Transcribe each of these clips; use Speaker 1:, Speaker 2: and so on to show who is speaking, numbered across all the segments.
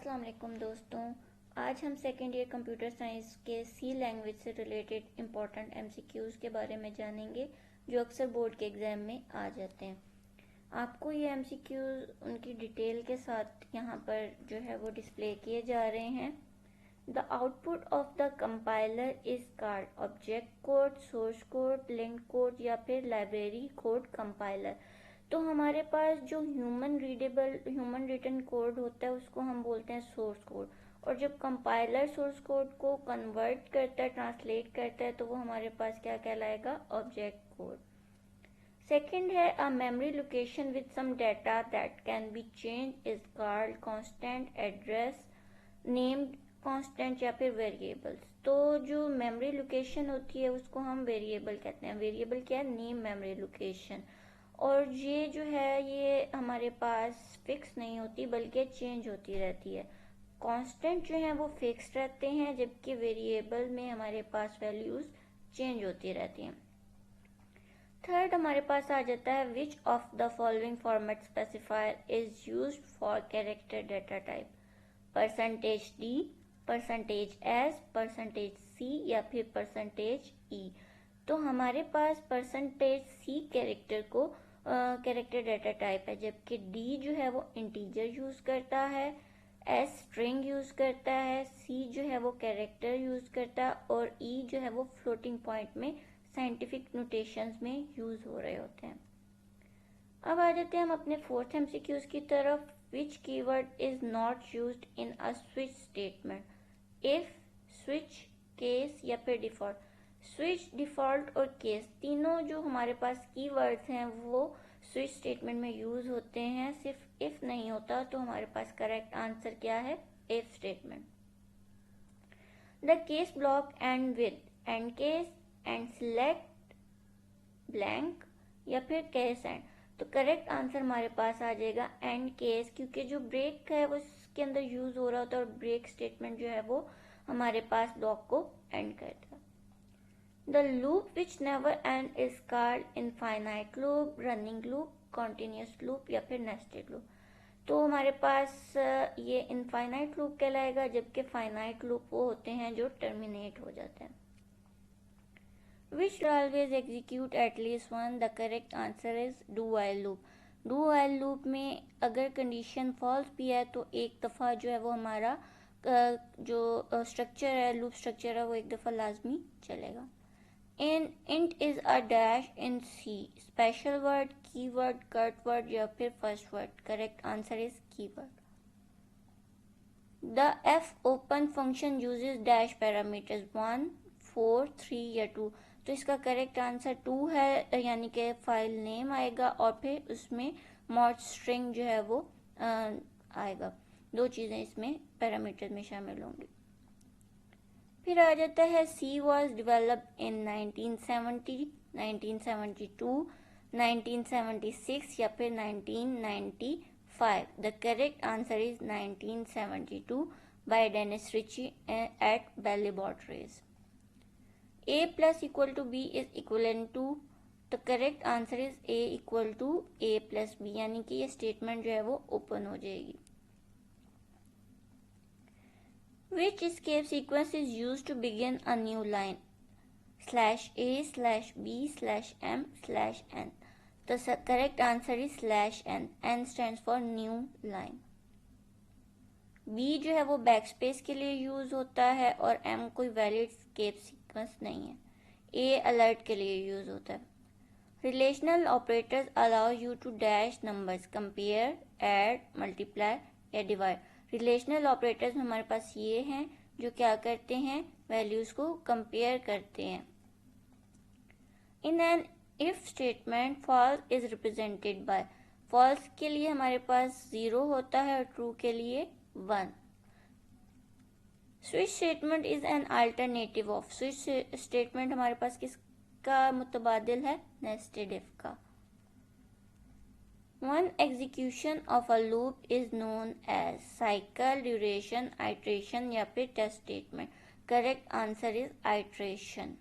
Speaker 1: अस्सलाम वालेकुम दोस्तों। आज हम सेकेंड ईयर कंप्यूटर साइंस के सी लैंग्वेज से रिलेटेड इम्पॉर्टेंट एमसीक्यूज़ के बारे में जानेंगे जो अक्सर बोर्ड के एग्ज़ाम में आ जाते हैं। आपको ये एमसीक्यूज़ उनकी डिटेल के साथ यहाँ पर जो है वो डिस्प्ले किए जा रहे हैं। The output of the compiler is called object code, source code, link code या फिर लाइब्रेरी कोड कंपाइलर। तो हमारे पास जो ह्यूमन रिटन कोड होता है उसको हम बोलते हैं सोर्स कोड, और जब कंपाइलर सोर्स कोड को कन्वर्ट करता है, ट्रांसलेट करता है, तो वो हमारे पास क्या कहलाएगा? Object code. सेकेंड है a memory location with some data that can be change is called constant address, named constant या फिर वेरिएबल्स। तो जो मेमोरी लोकेशन होती है उसको हम वेरिएबल कहते हैं। वेरिएबल क्या है? Name memory location. और ये जो है ये हमारे पास फिक्स नहीं होती बल्कि चेंज होती रहती है। कांस्टेंट जो है वो फिक्स रहते हैं जबकि वेरिएबल में हमारे पास वैल्यूज चेंज होती रहती हैं। थर्ड हमारे पास आ जाता है which of the following format specifier is used for character data type? %d, %s, %c या फिर %e। तो हमारे पास %c कैरेक्टर को कैरेक्टर डाटा टाइप है, जबकि d जो है वो इंटीजर यूज करता है, s स्ट्रिंग यूज करता है, c जो है वो कैरेक्टर यूज करता है, और e जो है वो फ्लोटिंग पॉइंट में साइंटिफिक नोटेशंस में यूज हो रहे होते हैं। अब आ जाते हैं हम अपने फोर्थ एमसीक्यूज की तरफ। Which keyword is not used in a switch statement? If, switch, case या फिर डिफॉल्ट। स्विच, डिफॉल्ट और केस तीनों जो हमारे पास कीवर्ड्स हैं वो स्विच स्टेटमेंट में यूज होते हैं। सिर्फ इफ नहीं होता, तो हमारे पास करेक्ट आंसर क्या है? If statement. The case block and with and case and select blank या फिर केस एंड। तो करेक्ट आंसर हमारे पास आ जाएगा एंड केस, क्योंकि जो ब्रेक है वो इसके अंदर यूज हो रहा होता है और ब्रेक स्टेटमेंट जो है वो हमारे पास ब्लॉक को एंड करता है। The loop which never and is called infinite loop, running loop, continuous loop या फिर नेस्टेड लूप। तो हमारे पास ये इनफाइनाइट लूप कहलाएगा, जबकि फाइनाइट लूप वो होते हैं जो टर्मिनेट हो जाते हैं। Which should always execute at least one? The correct answer is do while loop. Do while loop में अगर कंडीशन फॉल्स भी है तो एक दफ़ा जो है वो हमारा जो स्ट्रक्चर है, लूप स्ट्रक्चर है, वो एक दफ़ा लाजमी चलेगा। int is a dash in C, special word, keyword, cut word या फिर first word? Correct answer is keyword. The f open function uses dash parameters 1, 4, 3 या 2। तो इसका करेक्ट आंसर 2 है, यानी कि फाइल नेम आएगा और फिर उसमें मॉड स्ट्रिंग जो है वो आएगा। दो चीज़ें इसमें पैरामीटर में शामिल होंगी। फिर आ जाता है C was developed in 1970, 1972, 1976 या फिर 1995। The correct answer is 1972 by Dennis Ritchie at Bell Laboratories. A plus equal to B is equivalent to, the correct answer is A equal to A plus B, यानी कि ये statement जो है वो open हो जाएगी। Which escape sequence is used to begin a new line? /A/B/M/N. The correct answer is /N. N stands for new line. B जो है वो बैकस्पेस के लिए यूज होता है और M कोई वैलिड escape सीक्वेंस नहीं है। A अलर्ट के लिए यूज होता है। Relational operators allow you to dash numbers, compare, add, multiply या डिवाइड। रिलेशनल ऑपरेटर्स में हमारे पास ये हैं जो क्या करते हैं? वैल्यूज को कंपेयर करते हैं। In an if statement false is represented by, false के लिए हमारे पास 0 होता है और ट्रू के लिए 1। Switch statement is an alternative of, switch statement हमारे पास किसका मुतबादिल है? नेस्टेड इफ का। One execution of a loop is known as cycle, duration, iteration या फिर test statement. Correct answer is iteration.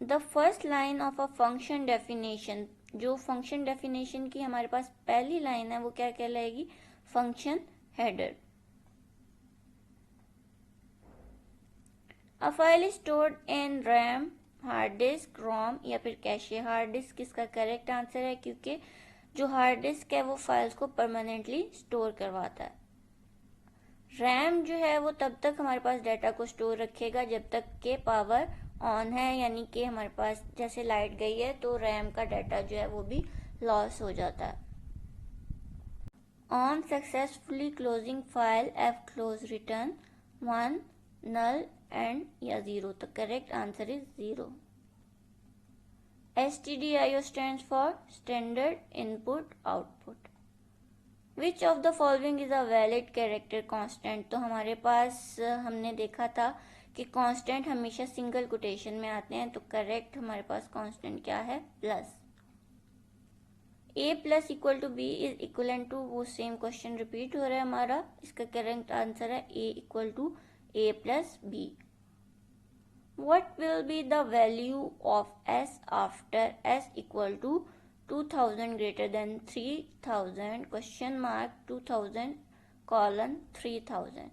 Speaker 1: The first line of a function definition जो function definition की हमारे पास पहली लाइन है वो क्या कहलाएगी, function header. A file is stored in RAM, hard disk, ROM या फिर कैशे। हार्ड डिस्क इसका करेक्ट आंसर है, क्योंकि जो हार्ड डिस्क है वो फाइल्स को परमानेंटली स्टोर करवाता है। रैम जो है वो तब तक हमारे पास डाटा को स्टोर रखेगा जब तक के पावर ऑन है, यानी कि हमारे पास जैसे लाइट गई है तो रैम का डाटा जो है वो भी लॉस हो जाता है। On successfully closing file, f close return 1, null and या 0। तो correct answer is 0। STDIO stands for Standard Input Output. Which of the following is a valid character constant? तो हमारे पास हमने देखा था कि कांस्टेंट हमेशा सिंगल कोटेशन में आते हैं, तो करेक्ट हमारे पास कांस्टेंट क्या है, plus. A plus equal to b is equal to, वो सेम क्वेश्चन रिपीट हो रहा है हमारा, इसका करेक्ट आंसर है A equal to A plus b. What will be the value of S after S equal to 2000 greater than 3000 question mark 2000 colon 3000।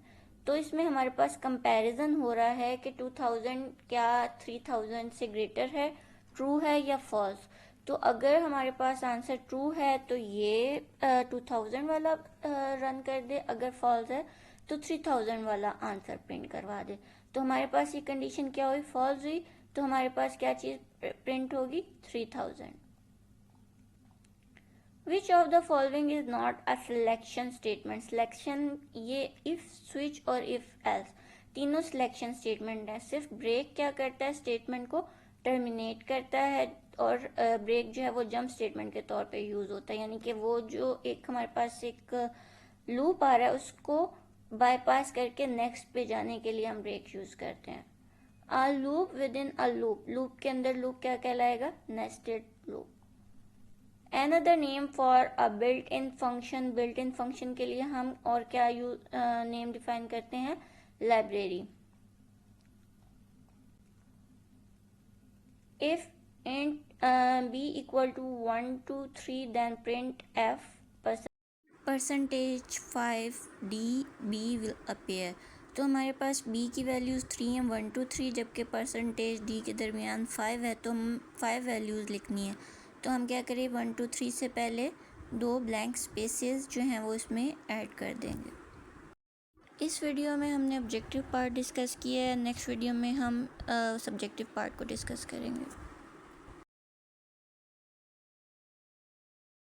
Speaker 1: तो इसमें हमारे पास कंपैरिजन हो रहा है कि 2000 क्या 3000 से ग्रेटर है, ट्रू है या फॉल्स। तो अगर हमारे पास आंसर ट्रू है तो ये 2000 वाला रन कर दे, अगर फॉल्स है तो 3000 वाला आंसर प्रिंट करवा दे। तो हमारे पास ये कंडीशन क्या हुई, फॉल्स हुई, तो हमारे पास क्या चीज प्रिंट होगी, 3000। Which of the following is not a selection statement? Selection ये if, switch और if else तीनों सिलेक्शन स्टेटमेंट है। सिर्फ ब्रेक क्या करता है, स्टेटमेंट को टर्मिनेट करता है, और ब्रेक जो है वो जंप स्टेटमेंट के तौर पे यूज होता है, यानी कि वो जो एक हमारे पास एक लूप आ रहा है उसको बाईपास करके नेक्स्ट पे जाने के लिए हम ब्रेक यूज करते हैं। A loop with in a loop, loop के अंदर लूप क्या कहलाएगा, nested loop. Another name for a built-in function, built-in function के लिए हम और क्या नेम डिफाइन करते हैं, library. If int b equal to 1 to 3 then print f percentage 5 d b will appear। तो हमारे पास b की वैल्यूज़ 3 हैं, 1 to 3, जबकि परसेंटेज d के दरमियान 5 है, तो हम 5 वैल्यूज़ लिखनी है। तो हम क्या करें, 1 to 3 से पहले 2 ब्लैंक स्पेसेस जो हैं वो इसमें ऐड कर देंगे। इस वीडियो में हमने ऑब्जेक्टिव पार्ट डिस्कस किया है, नेक्स्ट वीडियो में हम सब्जेक्टिव पार्ट को डिस्कस करेंगे।